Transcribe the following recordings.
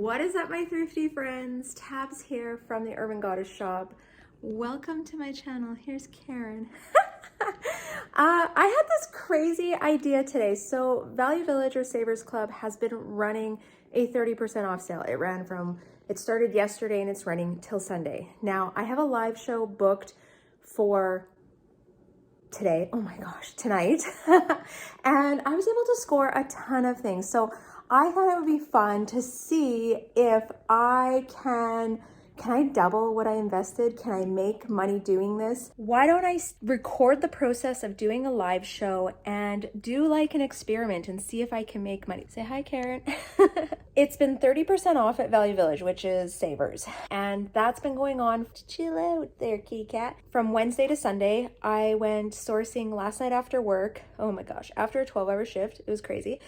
What is up, my thrifty friends? Tabs here from the Urban Goddess shop. Welcome to my channel. Here's Karen. I had this crazy idea today. So Value Village or Savers Club has been running a 30% off sale. It started yesterday and it's running till Sunday. Now I have a live show booked for today. Oh my gosh, tonight. And I was able to score a ton of things. So I thought it would be fun to see if I can I double what I invested? Can I make money doing this? Why don't I record the process of doing a live show and do like an experiment and see if I can make money? Say hi, Karen. It's been 30% off at Value Village, which is Savers. And that's been going on. Chill out there, kitty cat. From Wednesday to Sunday, I went sourcing last night after work. Oh my gosh, after a 12-hour shift. It was crazy.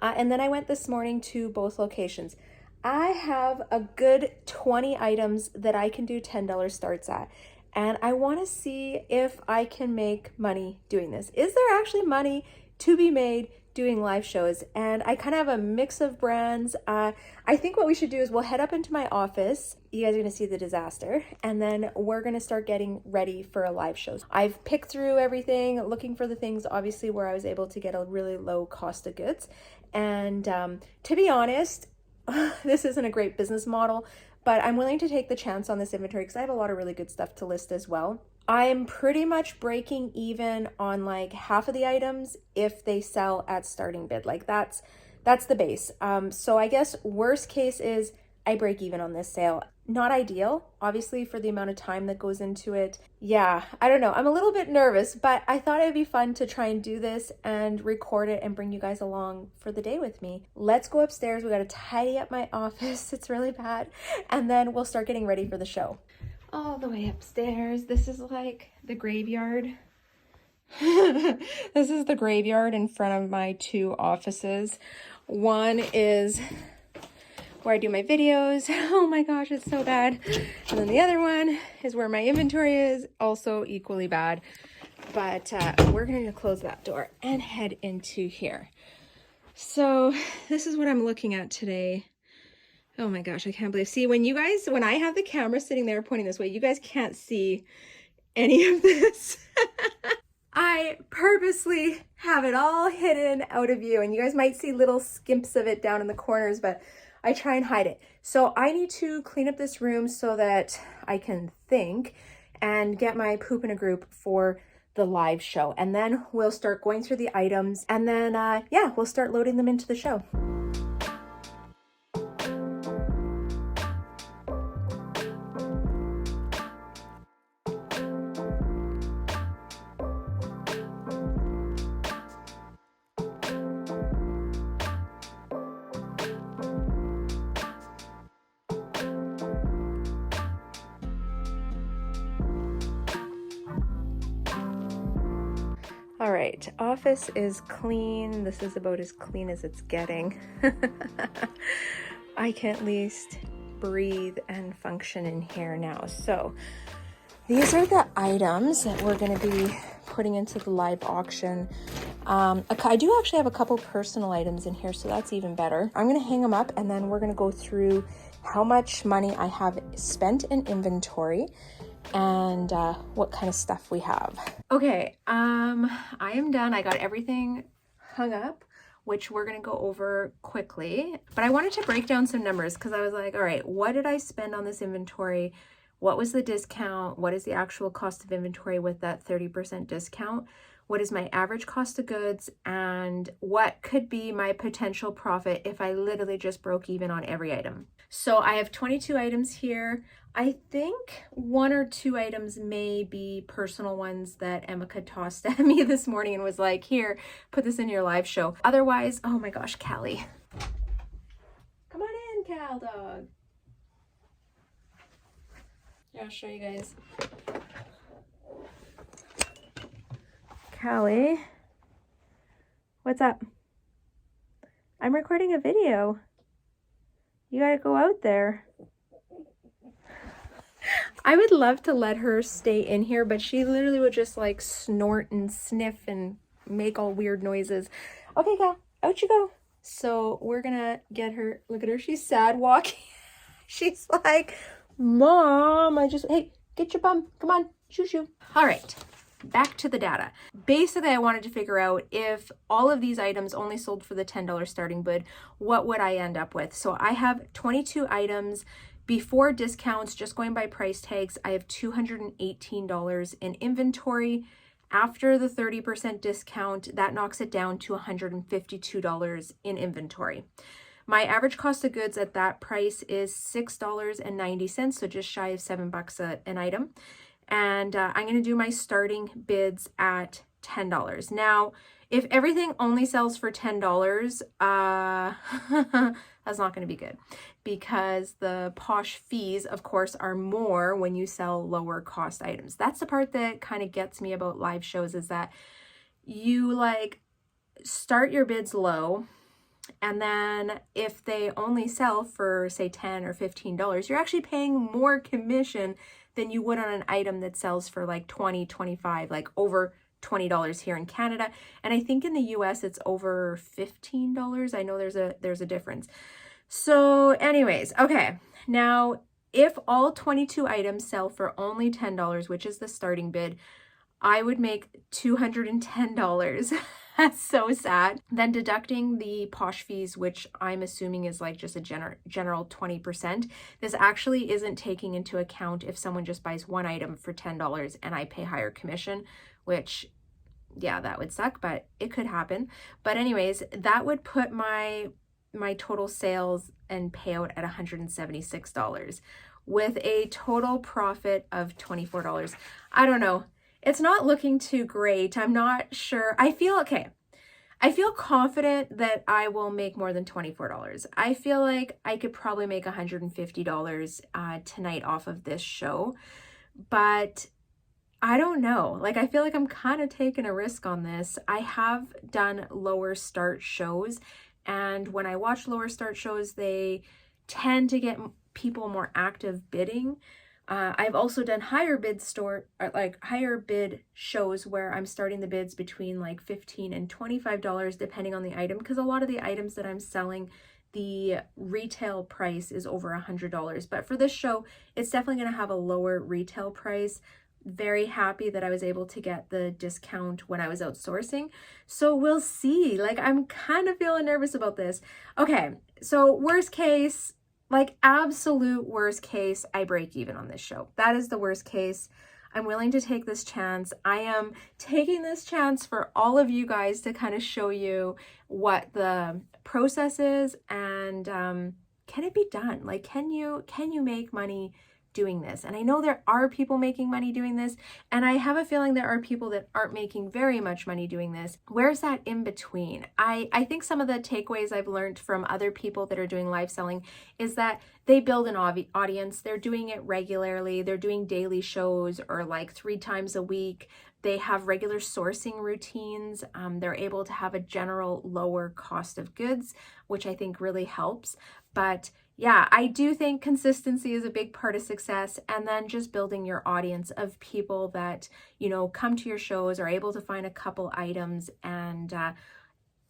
And then I went this morning to both locations. I have a good 20 items that I can do $10 starts at. And I want to see if I can make money doing this. Is there actually money to be made doing live shows? And I kind of have a mix of brands. I think what we should do is we'll head up into my office. You guys are going to see the disaster. And then we're going to start getting ready for a live show. I've picked through everything, looking for the things obviously where I was able to get a really low cost of goods. And to be honest, this isn't a great business model, but I'm willing to take the chance on this inventory because I have a lot of really good stuff to list as well. I'm pretty much breaking even on like half of the items if they sell at starting bid. Like that's the base. So I guess worst case is I break even on this sale. Not ideal, obviously, for the amount of time that goes into it. Yeah, I don't know. I'm a little bit nervous, but I thought it'd be fun to try and do this and record it and bring you guys along for the day with me. Let's go upstairs. We got to tidy up my office. It's really bad. And then we'll start getting ready for the show. All the way upstairs. This is like the graveyard. This is the graveyard in front of my two offices. One is where I do my videos. Oh my gosh, it's so bad. And then the other one is where my inventory is, also equally bad. But we're going to close that door and head into here. So this is what I'm looking at today. Oh my gosh, I can't believe. See, when I have the camera sitting there pointing this way, you guys can't see any of this. I purposely have it all hidden out of view, and you guys might see little skimps of it down in the corners, but I try and hide it. So I need to clean up this room so that I can think and get my poop in a group for the live show. And then we'll start going through the items, and then yeah, we'll start loading them into the show. All right, office is clean. This is about as clean as it's getting. I can at least breathe and function in here now. So these are the items that we're going to be putting into the live auction. I do actually have a couple personal items in here, so that's even better. I'm going to hang them up, and then we're going to go through how much money I have spent in inventory and what kind of stuff we have. Okay, I am done. I got everything hung up, which we're gonna go over quickly, but I wanted to break down some numbers because I was like, all right, what did I spend on this inventory? What was the discount? What is the actual cost of inventory with that 30% discount? What is my average cost of goods? And what could be my potential profit if I literally just broke even on every item? So I have 22 items here. I think one or two items may be personal ones that Emeka tossed at me this morning and was like, here, put this in your live show. Otherwise, oh my gosh, Cali. Come on in, Cal dog. Here, I'll show you guys. Cali, what's up? I'm recording a video. You gotta go out there. I would love to let her stay in here, but she literally would just like snort and sniff and make all weird noises. Okay, Cal, out you go. So we're gonna get her, look at her, she's sad walking. She's like, Mom, hey, get your bum. Come on, shoo shoo. All right, back to the data. Basically, I wanted to figure out if all of these items only sold for the $10 starting bid, what would I end up with? So I have 22 items. Before discounts, just going by price tags, I have $218 in inventory. After the 30% discount, that knocks it down to $152 in inventory. My average cost of goods at that price is $6.90, so just shy of $7 an item. And I'm going to do my starting bids at $10. Now, if everything only sells for $10, that's not going to be good, because the Posh fees, of course, are more when you sell lower cost items. That's the part that kind of gets me about live shows, is that you like start your bids low, and then if they only sell for say $10 or $15, you're actually paying more commission than you would on an item that sells for like $20, $25, like over $20 here in Canada. And I think in the US it's over $15. I know there's a difference. So anyways, okay. Now, if all 22 items sell for only $10, which is the starting bid, I would make $210. That's so sad. Then deducting the Posh fees, which I'm assuming is like just a general 20%. This actually isn't taking into account if someone just buys one item for $10 and I pay higher commission, which, yeah, that would suck, but it could happen. But anyways, that would put my total sales and payout at $176 with a total profit of $24. I don't know. It's not looking too great. I'm not sure. I feel confident that I will make more than $24. I feel like I could probably make $150 tonight off of this show, but I don't know. Like, I feel like I'm kind of taking a risk on this. I have done lower start shows, and when I watch lower start shows, they tend to get people more active bidding. I've also done higher bid shows where I'm starting the bids between like $15 and $25 depending on the item, because a lot of the items that I'm selling, the retail price is over $100. But for this show, it's definitely going to have a lower retail price. Very happy that I was able to get the discount when I was outsourcing. So we'll see. Like, I'm kind of feeling nervous about this. Okay, so worst case, like absolute worst case, I break even on this show. That is the worst case. I'm willing to take this chance. I am taking this chance for all of you guys to kind of show you what the process is, and can it be done? Like, can you make money doing this? And I know there are people making money doing this, and I have a feeling there are people that aren't making very much money doing this. Where's that in between? I think some of the takeaways I've learned from other people that are doing live selling is that they build an audience. They're doing it regularly. They're doing daily shows or like 3 times a week. They have regular sourcing routines. They're able to have a general lower cost of goods, which I think really helps. But yeah, I do think consistency is a big part of success, and then just building your audience of people that, you know, come to your shows, are able to find a couple items, and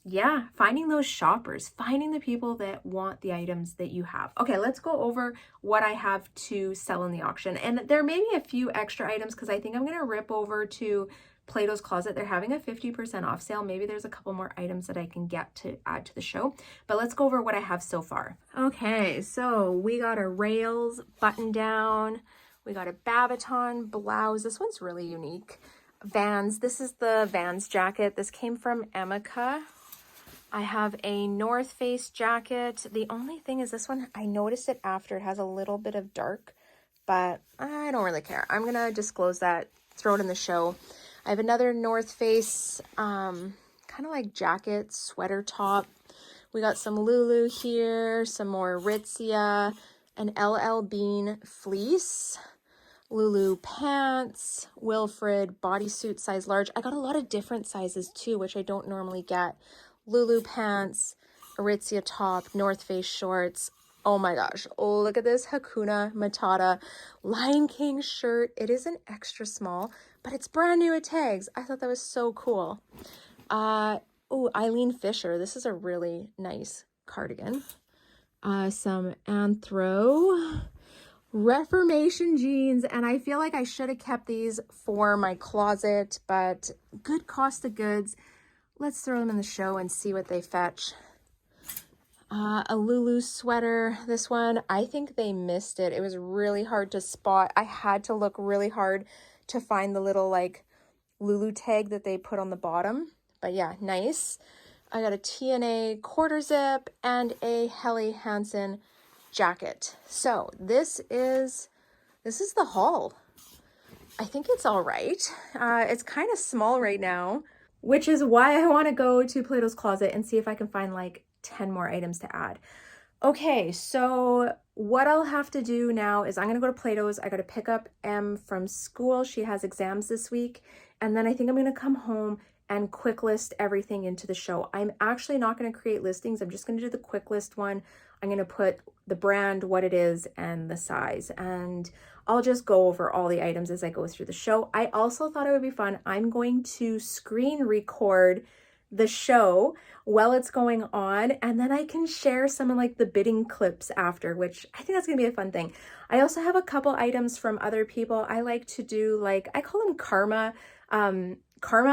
yeah, finding those shoppers, finding the people that want the items that you have. Okay, let's go over what I have to sell in the auction. And there may be a few extra items because I think I'm going to rip over to Platos Closet. They're having a 50% off sale. Maybe there's a couple more items that I can get to add to the show, but let's go over what I have so far. Okay, so we got a rails button down. We got a Babaton blouse. This one's really unique. Vans. This is the Vans jacket. This came from Emica. I have a North Face jacket. The only thing is this one, I noticed it after. It has a little bit of dark, but I don't really care. I'm going to disclose that, throw it in the show. I have another North Face kind of like jacket, sweater top. We got some Lulu here, some more Aritzia, an LL Bean fleece, Lulu pants, Wilfred bodysuit size large. I got a lot of different sizes too, which I don't normally get. Lulu pants, Aritzia top, North Face shorts. Oh my gosh. Oh, look at this Hakuna Matata Lion King shirt. It is an extra small, but it's brand new at tags. I thought that was so cool. Oh, Eileen Fisher. This is a really nice cardigan. some Anthro Reformation jeans, and I feel like I should have kept these for my closet, but good cost of goods. Let's throw them in the show and see what they fetch. A Lulu sweater. This one, I think they missed it. It was really hard to spot. I had to look really hard to find the little like Lulu tag that they put on the bottom. But yeah, nice. I got a TNA quarter zip and a Helly Hansen jacket. So this is the haul. I think it's all right. It's kind of small right now, which is why I want to go to Platos Closet and see if I can find like 10 more items to add. Okay, so what I'll have to do now is I'm going to go to Platos. I got to pick up Em from school. She has exams this week. And then I think I'm going to come home and quick list everything into the show. I'm actually not going to create listings. I'm just going to do the quick list one. I'm going to put the brand, what it is, and the size. And I'll just go over all the items as I go through the show. I also thought it would be fun. I'm going to screen record the show while it's going on, and then I can share some of like the bidding clips after, which I think that's gonna be a fun thing. I also have a couple items from other people. I like to do like, I call them karma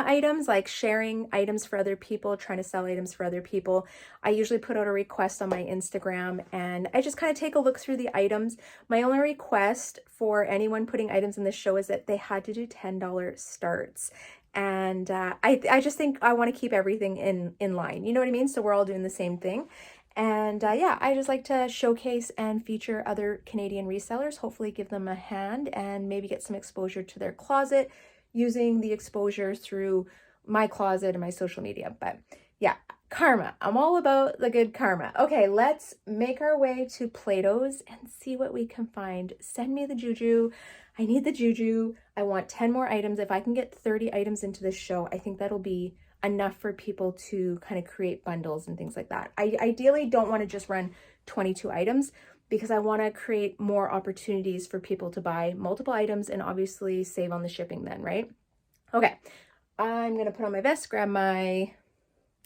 items, like sharing items for other people, trying to sell items for other people. I usually put out a request on my Instagram and I just kind of take a look through the items. My only request for anyone putting items in the show is that they had to do $10 starts. And I just think I want to keep everything in line. You know what I mean? So we're all doing the same thing. And yeah, I just like to showcase and feature other Canadian resellers, hopefully give them a hand and maybe get some exposure to their closet using the exposure through my closet and my social media. But yeah, karma. I'm all about the good karma. Okay, let's make our way to Platos and see what we can find. Send me the juju. I need the juju. I want 10 more items. If I can get 30 items into this show, I think that'll be enough for people to kind of create bundles and things like that. I ideally don't want to just run 22 items because I want to create more opportunities for people to buy multiple items and obviously save on the shipping then, right? Okay, I'm going to put on my vest, grab my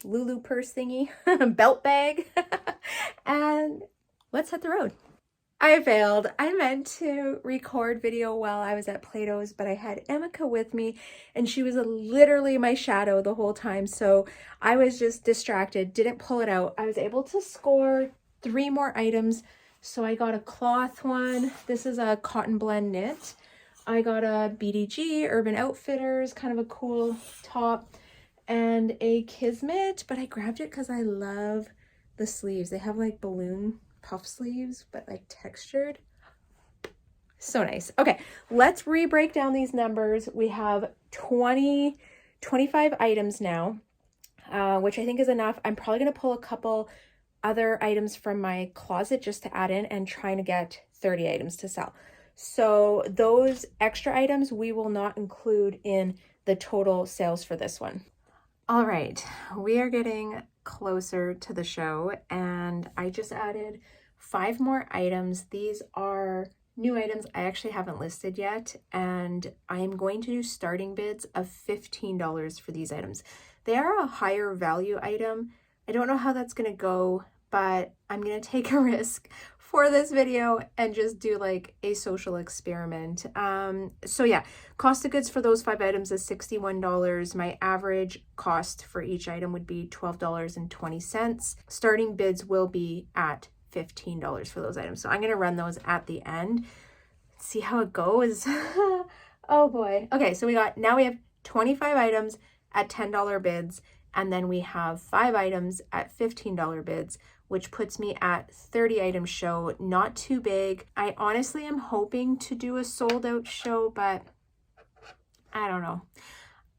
Lulu purse thingy, belt bag, and let's hit the road. I failed. I meant to record video while I was at Platos, but I had Emika with me and she was literally my shadow the whole time. So I was just distracted, didn't pull it out. I was able to score 3 more items. So I got a cloth one. This is a cotton blend knit. I got a BDG, Urban Outfitters, kind of a cool top, and a Kismet, but I grabbed it because I love the sleeves. They have like balloon puff sleeves, but like textured. So nice. Okay, let's re-break down these numbers. We have 25 items now, which I think is enough. I'm probably going to pull a couple other items from my closet just to add in and trying to get 30 items to sell. So those extra items we will not include in the total sales for this one. All right, we are getting closer to the show and I just added 5 more items. These are new items I actually haven't listed yet, and I am going to do starting bids of $15 for these items. They are a higher value item. I don't know how that's going to go, but I'm going to take a risk for this video and just do like a social experiment. So yeah, cost of goods for those 5 items is $61. My average cost for each item would be $12.20. Starting bids will be at $15 for those items. So I'm going to run those at the end. See how it goes. Oh boy. Okay, so now we have 25 items at $10 bids, and then we have 5 items at $15 bids, which puts me at 30 item show. Not too big. I honestly am hoping to do a sold out show, but I don't know.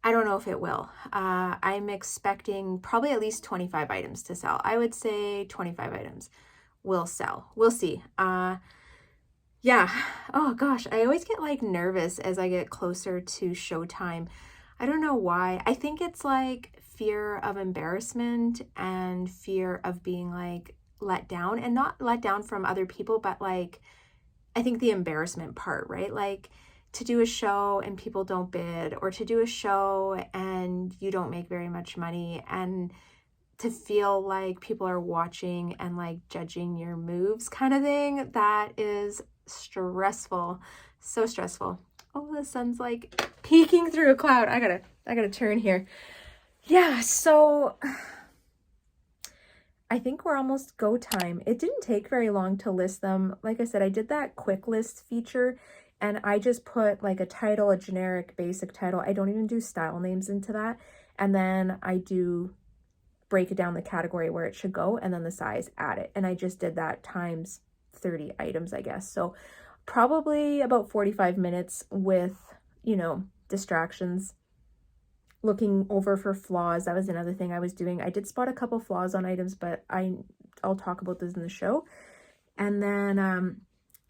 I don't know if it will. I'm expecting probably at least 25 items to sell. I would say 25 items will sell. We'll see. Yeah. Oh gosh, I always get like nervous as I get closer to showtime. I don't know why. I think it's like fear of embarrassment and fear of being like let down, and not let down from other people, but like I think the embarrassment part, right? Like to do a show and people don't bid, or to do a show and you don't make very much money, and to feel like people are watching and like judging your moves kind of thing. That is stressful. So stressful. Oh, the sun's like peeking through a cloud. I gotta turn here. Yeah, so I think we're almost go time. It didn't take very long to list them. Like I said, I did that quick list feature and I just put like a title, a generic basic title. I don't even do style names into that. And then I do break it down the category where it should go and then the size, add it. And I just did that times 30 items, I guess. So probably about 45 minutes with, you know, distractions, looking over for flaws. That was another thing I was doing. I did spot a couple flaws on items, but I'll talk about this in the show. And then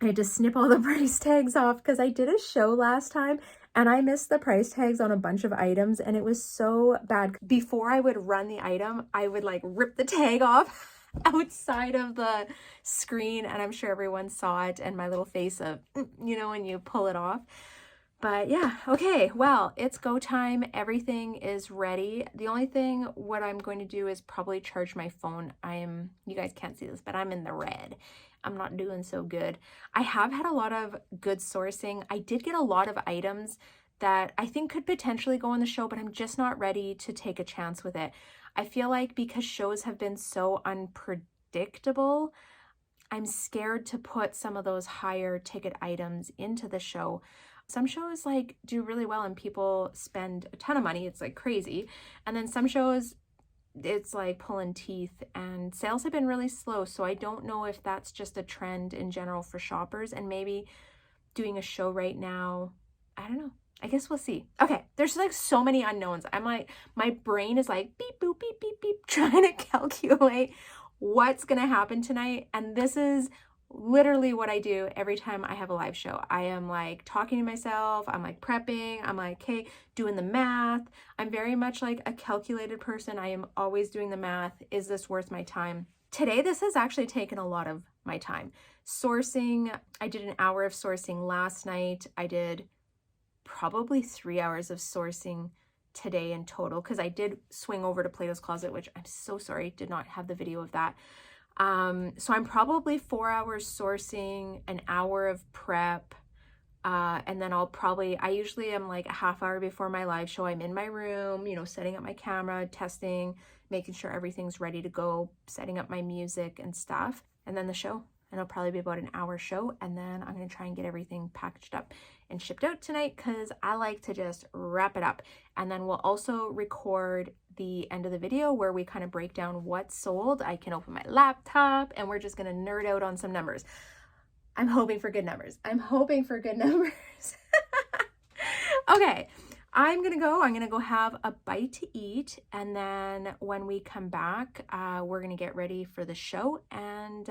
I had to snip all the price tags off because I did a show last time and I missed the price tags on a bunch of items and it was so bad. Before I would run the item, I would like rip the tag off outside of the screen, and I'm sure everyone saw it and my little face of, you know, when you pull it off. But yeah, okay, well, it's go time. Everything is ready. The only thing what I'm going to do is probably charge my phone. You guys can't see this, but I'm in the red. I'm not doing so good. I have had a lot of good sourcing. I did get a lot of items that I think could potentially go on the show, but I'm just not ready to take a chance with it. I feel like because shows have been so unpredictable, I'm scared to put some of those higher ticket items into the show. Some shows like do really well and people spend a ton of money. It's like crazy. And then some shows, it's like pulling teeth and sales have been really slow. So I don't know if that's just a trend in general for shoppers and maybe doing a show right now. I don't know. I guess we'll see. Okay, there's like so many unknowns. I'm like, my brain is like beep, boop, beep, beep, beep, trying to calculate what's gonna happen tonight. And this is literally what I do every time I have a live show. I am like talking to myself, I'm like prepping, I'm like, okay, doing the math. I'm very much like a calculated person. I am always doing the math. Is this worth my time? Today, this has actually taken a lot of my time. Sourcing, I did an hour of sourcing last night. I did probably 3 hours of sourcing today in total because I did swing over to Platos Closet, which I'm so sorry, did not have the video of that. So I'm probably 4 hours sourcing, an hour of prep, and then I usually am like a half hour before my live show. I'm in my room, you know, setting up my camera, testing, making sure everything's ready to go, setting up my music and stuff, and then the show. And it'll probably be about an hour show, and then I'm going to try and get everything packaged up and shipped out tonight because I like to just wrap it up. And then we'll also record the end of the video where we kind of break down what's sold. I can open my laptop and we're just going to nerd out on some numbers. I'm hoping for good numbers. Okay, I'm going to go have a bite to eat. And then when we come back, we're going to get ready for the show and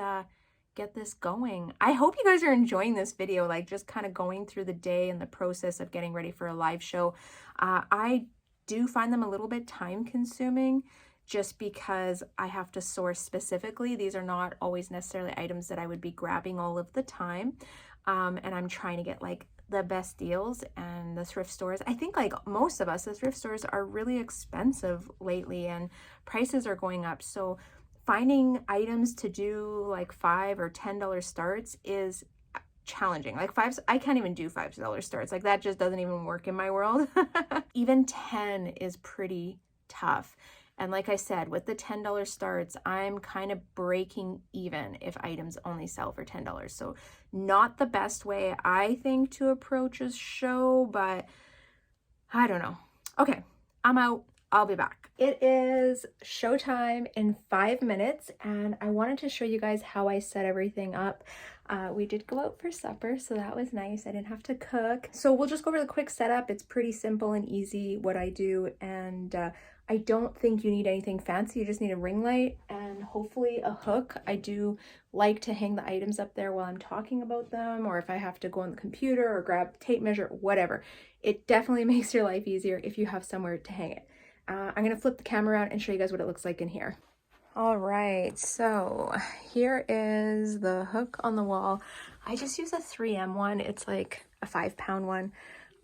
get this going. I hope you guys are enjoying this video, like just kind of going through the day and the process of getting ready for a live show. I do find them a little bit time consuming just because I have to source specifically. These are not always necessarily items that I would be grabbing all of the time. And I'm trying to get like the best deals, and the thrift stores, I think like most of us, the thrift stores are really expensive lately and prices are going up. So finding items to do like $5 or $10 starts is challenging. Like I can't even do $5 starts. Like that just doesn't even work in my world. Even 10 is pretty tough. And like I said, with the $10 starts, I'm kind of breaking even if items only sell for $10. So not the best way, I think, to approach a show, but I don't know. Okay, I'm out. I'll be back. It is showtime in 5 minutes, and I wanted to show you guys how I set everything up. We did go out for supper, so that was nice. I didn't have to cook. So we'll just go over the quick setup. It's pretty simple and easy what I do, and I don't think you need anything fancy. You just need a ring light and hopefully a hook. I do like to hang the items up there while I'm talking about them, or if I have to go on the computer or grab tape measure, whatever. It definitely makes your life easier if you have somewhere to hang it. I'm going to flip the camera around and show you guys what it looks like in here. All right, so here is the hook on the wall. I just use a 3M one. It's like a 5-pound one.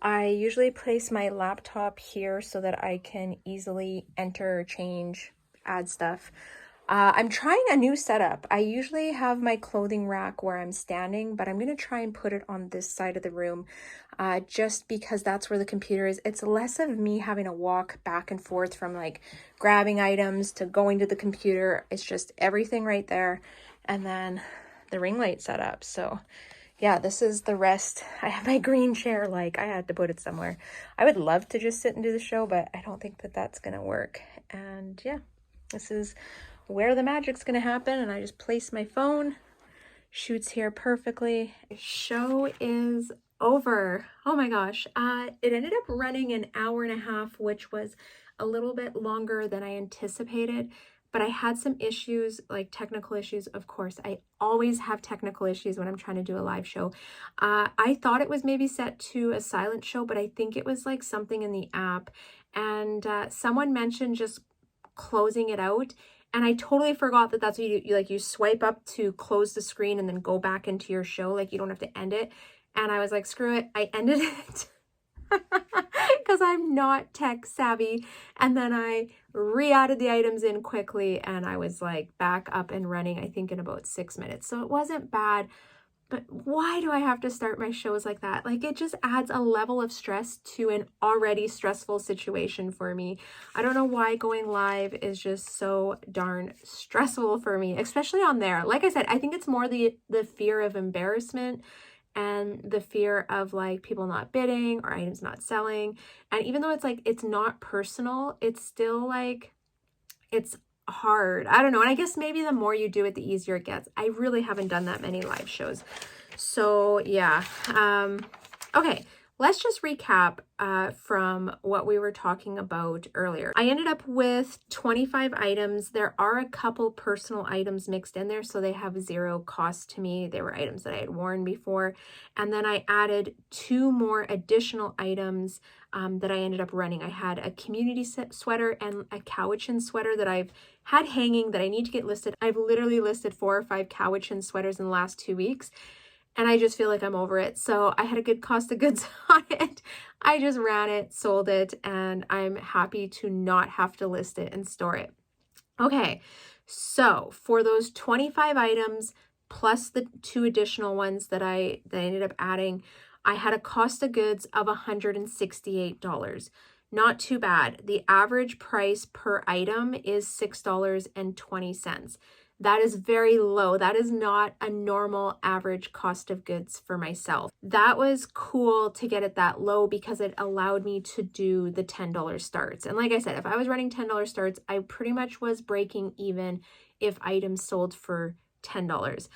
I usually place my laptop here so that I can easily enter or change add stuff. I'm trying a new setup. I usually have my clothing rack where I'm standing, but I'm going to try and put it on this side of the room just because that's where the computer is. It's less of me having to walk back and forth from like grabbing items to going to the computer. It's just everything right there. And then the ring light set up. So yeah, this is the rest. I have my green chair, like I had to put it somewhere. I would love to just sit and do the show, but I don't think that that's going to work. And yeah, this is where the magic's gonna happen, and I just place my phone, shoots here perfectly. The show is over. Oh my gosh. It ended up running an hour and a half, which was a little bit longer than I anticipated, but I had some issues, like technical issues. Of course, I always have technical issues when I'm trying to do a live show. I thought it was maybe set to a silent show, but I think it was like something in the app, and someone mentioned just closing it out. And I totally forgot that that's what you do. You swipe up to close the screen and then go back into your show. Like you don't have to end it. And I was like, screw it. I ended it because I'm not tech savvy. And then I re-added the items in quickly and I was like back up and running, I think in about 6 minutes. So it wasn't bad. But why do I have to start my shows like that? Like it just adds a level of stress to an already stressful situation for me. I don't know why going live is just so darn stressful for me, especially on there. Like I said, I think it's more the fear of embarrassment and the fear of like people not bidding or items not selling. And even though it's like, it's not personal, it's still like, it's hard. I don't know. And I guess maybe the more you do it, the easier it gets. I really haven't done that many live shows. So yeah. Okay. Let's just recap from what we were talking about earlier. I ended up with 25 items. There are a couple personal items mixed in there, so they have zero cost to me. They were items that I had worn before. And then I added 2 more additional items that I ended up running. I had a community sweater and a Cowichan sweater that I've had hanging that I need to get listed. I've literally listed 4 or 5 Cowichan sweaters in the last 2 weeks. And I just feel like I'm over it. So I had a good cost of goods on it. I just ran it, sold it, and I'm happy to not have to list it and store it. Okay, so for those 25 items, plus the 2 additional ones that I ended up adding, I had a cost of goods of $168. Not too bad. The average price per item is $6.20. That is very low. That is not a normal average cost of goods for myself. That was cool to get it that low because it allowed me to do the $10 starts. And like I said, if I was running $10 starts, I pretty much was breaking even if items sold for $10.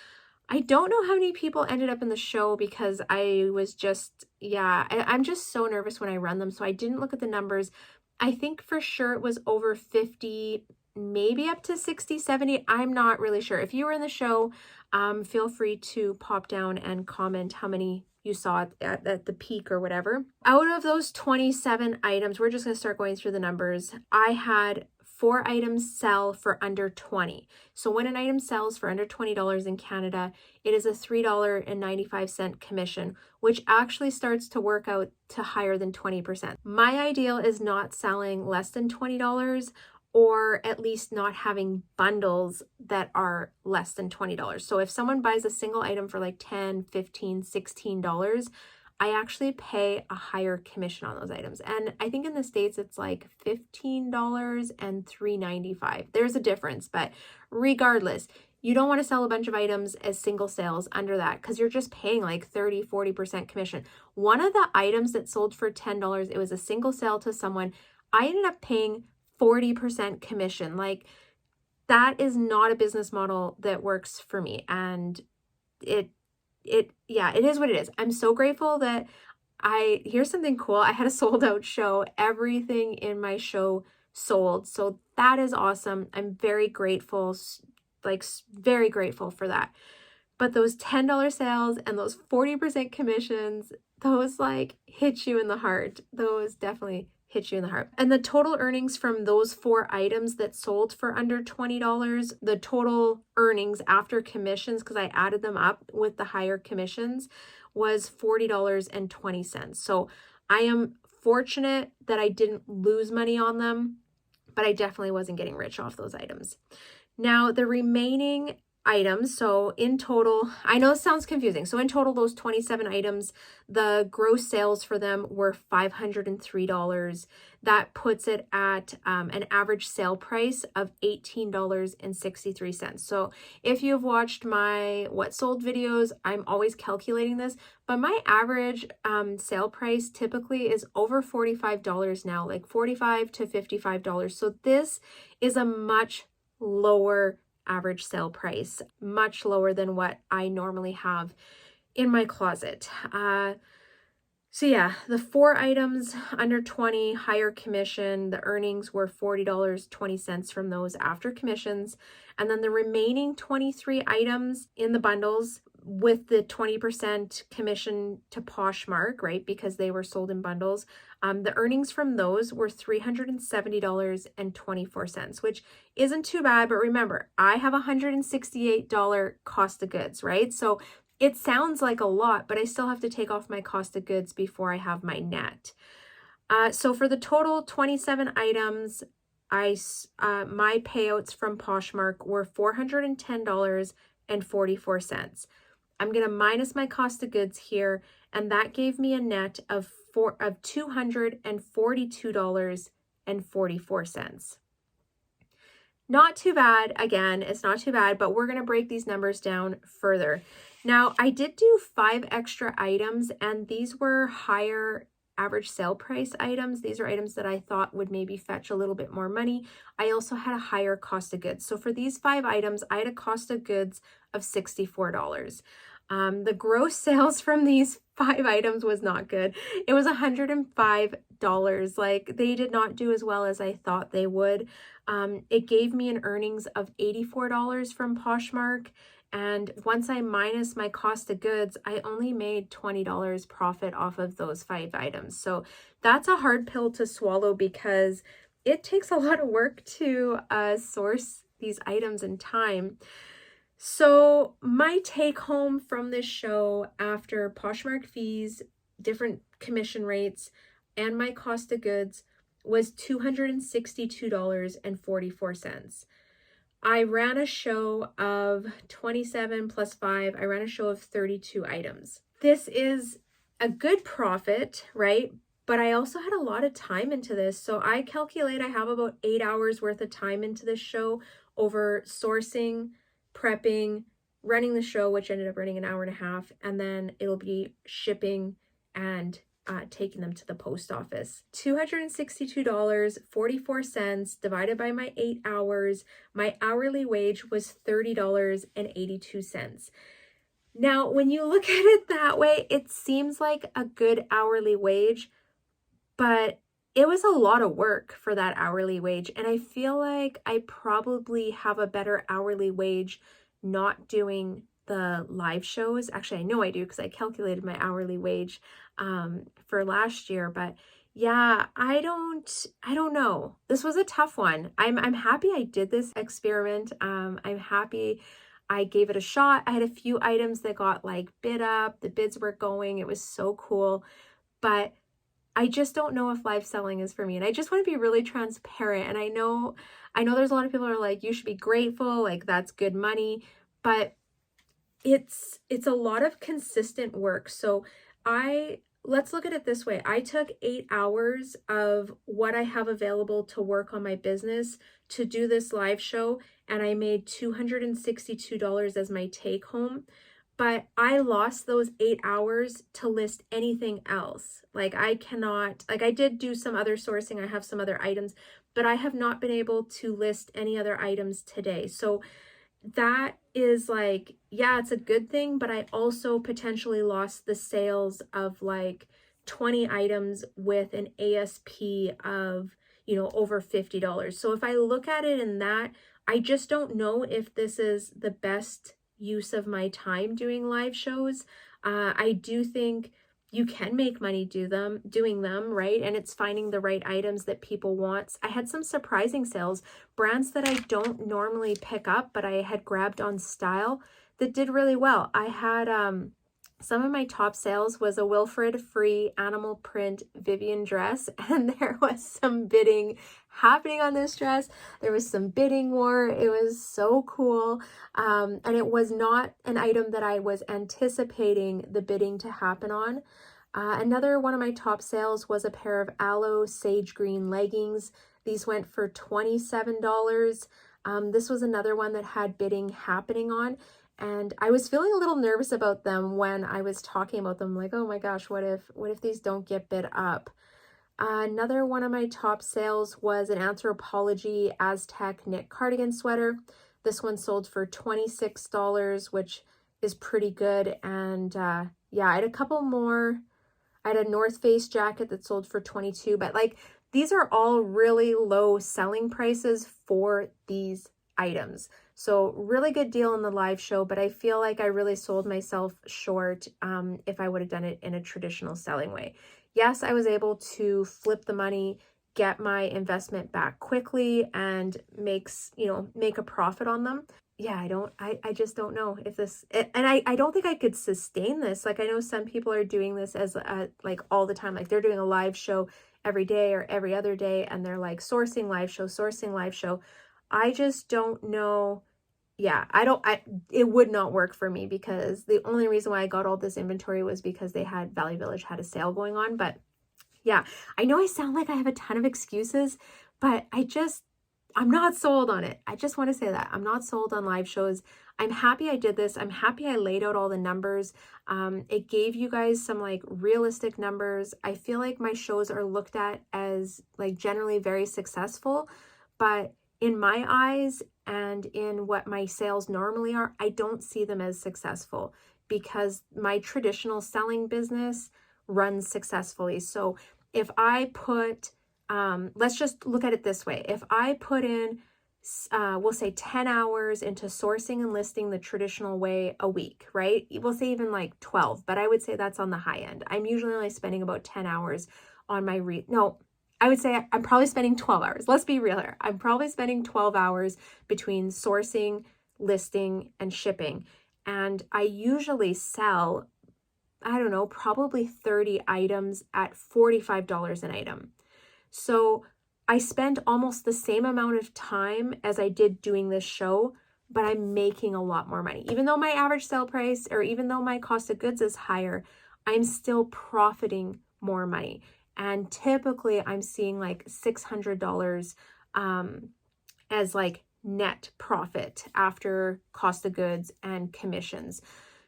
I don't know how many people ended up in the show because I was just, I'm just so nervous when I run them. So I didn't look at the numbers. I think for sure it was over 50, maybe up to 60, 70. I'm not really sure. If you were in the show, feel free to pop down and comment how many you saw at the peak or whatever. Out of those 27 items, we're just going to start going through the numbers. I had 4 items sell for under 20. So when an item sells for under $20 in Canada, it is a $3.95 commission, which actually starts to work out to higher than 20%. My ideal is not selling less than $20 or at least not having bundles that are less than $20. So if someone buys a single item for like $10, $15, $16, I actually pay a higher commission on those items. And I think in the States, it's like $15 and $3.95. There's a difference, but regardless, you don't want to sell a bunch of items as single sales under that because you're just paying like 30, 40% commission. One of the items that sold for $10, it was a single sale to someone. I ended up paying 40% commission. Like that is not a business model that works for me. And it is what it is. I'm so grateful that here's something cool. I had a sold out show. Everything in my show sold. So that is awesome. I'm very grateful, like very grateful for that. But those $10 sales and those 40% commissions, those like hit you in the heart. Those definitely hit you in the heart. And the total earnings from those 4 items that sold for under $20, the total earnings after commissions, because I added them up with the higher commissions, was $40.20. So I am fortunate that I didn't lose money on them, but I definitely wasn't getting rich off those items. Now, the remaining items, so in total, I know this sounds confusing. So in total, those 27 items, the gross sales for them were $503. That puts it at an average sale price of $18.63. So if you've watched my what sold videos, I'm always calculating this, but my average sale price typically is over $45 now, like $45 to $55. So this is a much lower average sale price, much lower than what I normally have in my closet. So yeah, the 4 items under 20, higher commission, the earnings were $40.20 from those after commissions. And then the remaining 23 items in the bundles with the 20% commission to Poshmark, right? Because they were sold in bundles. The earnings from those were $370.24, which isn't too bad. But remember, I have $168 cost of goods, right? So it sounds like a lot, but I still have to take off my cost of goods before I have my net. So for the total 27 items, my payouts from Poshmark were $410.44. I'm going to minus my cost of goods here, and that gave me a net of $242.44. Not too bad. Again, it's not too bad, but we're going to break these numbers down further. Now, I did do 5 extra items, and these were higher average sale price items. These are items that I thought would maybe fetch a little bit more money. I also had a higher cost of goods. So for these 5 items, I had a cost of goods of $64. The gross sales from these 5 items was not good. It was $105. Like, they did not do as well as I thought they would. It gave me an earnings of $84 from Poshmark. And once I minus my cost of goods, I only made $20 profit off of those 5 items. So that's a hard pill to swallow because it takes a lot of work to source these items in time. So my take home from this show after Poshmark fees, different commission rates, and my cost of goods was $262.44. I ran a show of 27 plus 5. I ran a show of 32 items. This is a good profit, right? But I also had a lot of time into this. So I calculate I have about 8 hours worth of time into this show over sourcing, prepping, running the show, which ended up running an hour and a half, and then it'll be shipping and taking them to the post office. $262.44 divided by my 8 hours. My hourly wage was $30.82. Now, when you look at it that way, it seems like a good hourly wage, but it was a lot of work for that hourly wage. And I feel like I probably have a better hourly wage not doing the live shows. Actually, I know I do because I calculated my hourly wage for last year, but yeah, I don't know. This was a tough one. I'm happy I did this experiment. I'm happy I gave it a shot. I had a few items that got like bid up. The bids were going. It was so cool, but I just don't know if live selling is for me. And I just want to be really transparent. And I know there's a lot of people who are like, you should be grateful, like that's good money, but it's a lot of consistent work. So let's look at it this way. I took 8 hours of what I have available to work on my business to do this live show, and I made $262 as my take home. But I lost those 8 hours to list anything else. Like I did do some other sourcing. I have some other items, but I have not been able to list any other items today. So that is like, yeah, it's a good thing, but I also potentially lost the sales of like 20 items with an ASP of, over $50. So if I look at it in that, I just don't know if this is the best use of my time doing live shows. I do think you can make money doing them, right? And it's finding the right items that people want. I had some surprising sales, brands that I don't normally pick up, but I had grabbed on style that did really well. I had some of my top sales was a Wilfred Free animal print Vivian dress, and there was some bidding happening on this dress. There was some bidding war. It was so cool. And it was not an item that I was anticipating the bidding to happen on. Another one of my top sales was a pair of aloe sage green leggings. These went for $27. This was another one that had bidding happening on. And I was feeling a little nervous about them when I was talking about them, like, oh my gosh, what if these don't get bid up? Another one of my top sales was an Anthropology Aztec knit cardigan sweater. This one sold for $26, which is pretty good. And yeah, I had a couple more. I had a North Face jacket that sold for $22, but like these are all really low selling prices for these items. So really good deal in the live show, but I feel like I really sold myself short if I would have done it in a traditional selling way. Yes, I was able to flip the money, get my investment back quickly, and make a profit on them. Yeah, I just don't know if this, and I don't think I could sustain this. Like I know some people are doing this as like all the time, like they're doing a live show every day or every other day, and they're like sourcing live show. I just don't know. Yeah, it would not work for me, because the only reason why I got all this inventory was because Value Village had a sale going on. But yeah, I know I sound like I have a ton of excuses, but I'm not sold on it. I just want to say that I'm not sold on live shows. I'm happy I did this. I'm happy I laid out all the numbers. It gave you guys some like realistic numbers. I feel like my shows are looked at as like generally very successful, but in my eyes and in what my sales normally are, I don't see them as successful, because my traditional selling business runs successfully. So if I put, let's just look at it this way. If I put in, we'll say 10 hours into sourcing and listing the traditional way a week, right? We'll say even like 12, but I would say that's on the high end. I'm usually only spending about 10 hours on my I would say I'm probably spending 12 hours. Let's be real here. I'm probably spending 12 hours between sourcing, listing, and shipping. And I usually sell, I don't know, probably 30 items at $45 an item. So I spend almost the same amount of time as I did doing this show, but I'm making a lot more money. Even though my average sale price, or even though my cost of goods is higher, I'm still profiting more money. And typically I'm seeing like $600 as like net profit after cost of goods and commissions.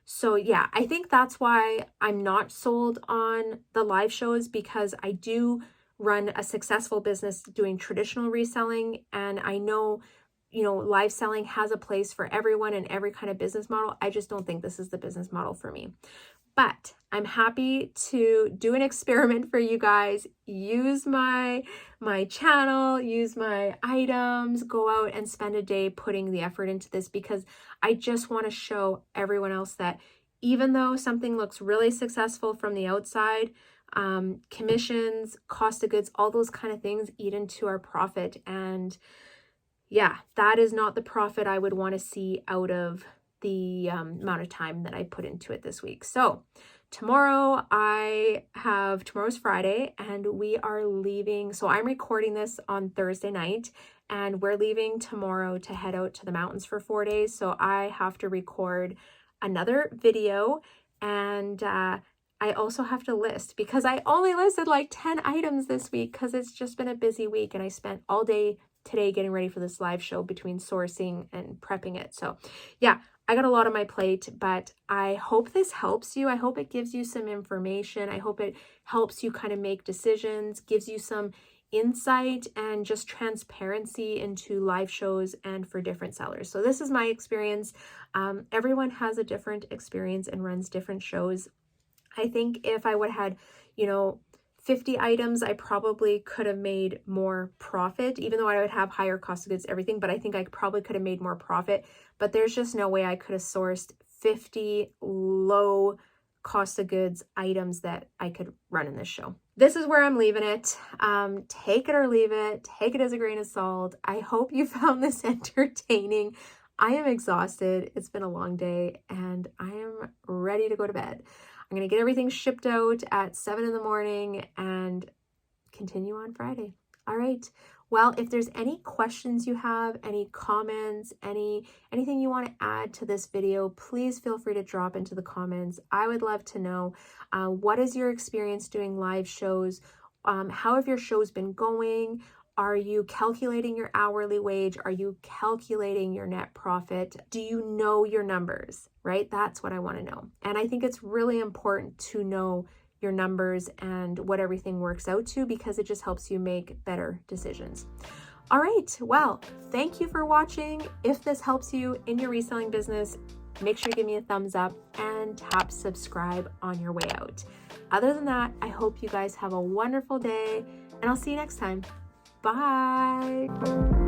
So yeah, I think that's why I'm not sold on the live shows, because I do run a successful business doing traditional reselling. And I know, live selling has a place for everyone and every kind of business model. I just don't think this is the business model for me. But I'm happy to do an experiment for you guys. Use my channel, use my items, go out and spend a day putting the effort into this, because I just want to show everyone else that even though something looks really successful from the outside, commissions, cost of goods, all those kind of things eat into our profit. And yeah, that is not the profit I would want to see out of the amount of time that I put into it this week. So tomorrow's Friday, and we are leaving. So I'm recording this on Thursday night, and we're leaving tomorrow to head out to the mountains for 4 days. So I have to record another video, and I also have to list, because I only listed like 10 items this week because it's just been a busy week, and I spent all day today getting ready for this live show between sourcing and prepping it. So yeah, I got a lot on my plate, but I hope this helps you. I hope it gives you some information. I hope it helps you kind of make decisions, gives you some insight and just transparency into live shows and for different sellers. So this is my experience. Everyone has a different experience and runs different shows. I think if I would have had, 50 items, I probably could have made more profit, even though I would have higher cost of goods, everything, but I think I probably could have made more profit. But there's just no way I could have sourced 50 low cost of goods items that I could run in this show. This is where I'm leaving it. Take it or leave it. Take it as a grain of salt. I hope you found this entertaining. I am exhausted. It's been a long day, and I am ready to go to bed. I'm going to get everything shipped out at 7 in the morning and continue on Friday. All right. Well, if there's any questions you have, any comments, anything you want to add to this video, please feel free to drop into the comments. I would love to know, what is your experience doing live shows? How have your shows been going? Are you calculating your hourly wage? Are you calculating your net profit? Do you know your numbers, right? That's what I want to know. And I think it's really important to know your numbers and what everything works out to, because it just helps you make better decisions. All right, well, thank you for watching. If this helps you in your reselling business, make sure you give me a thumbs up and tap subscribe on your way out. Other than that, I hope you guys have a wonderful day, and I'll see you next time. Bye.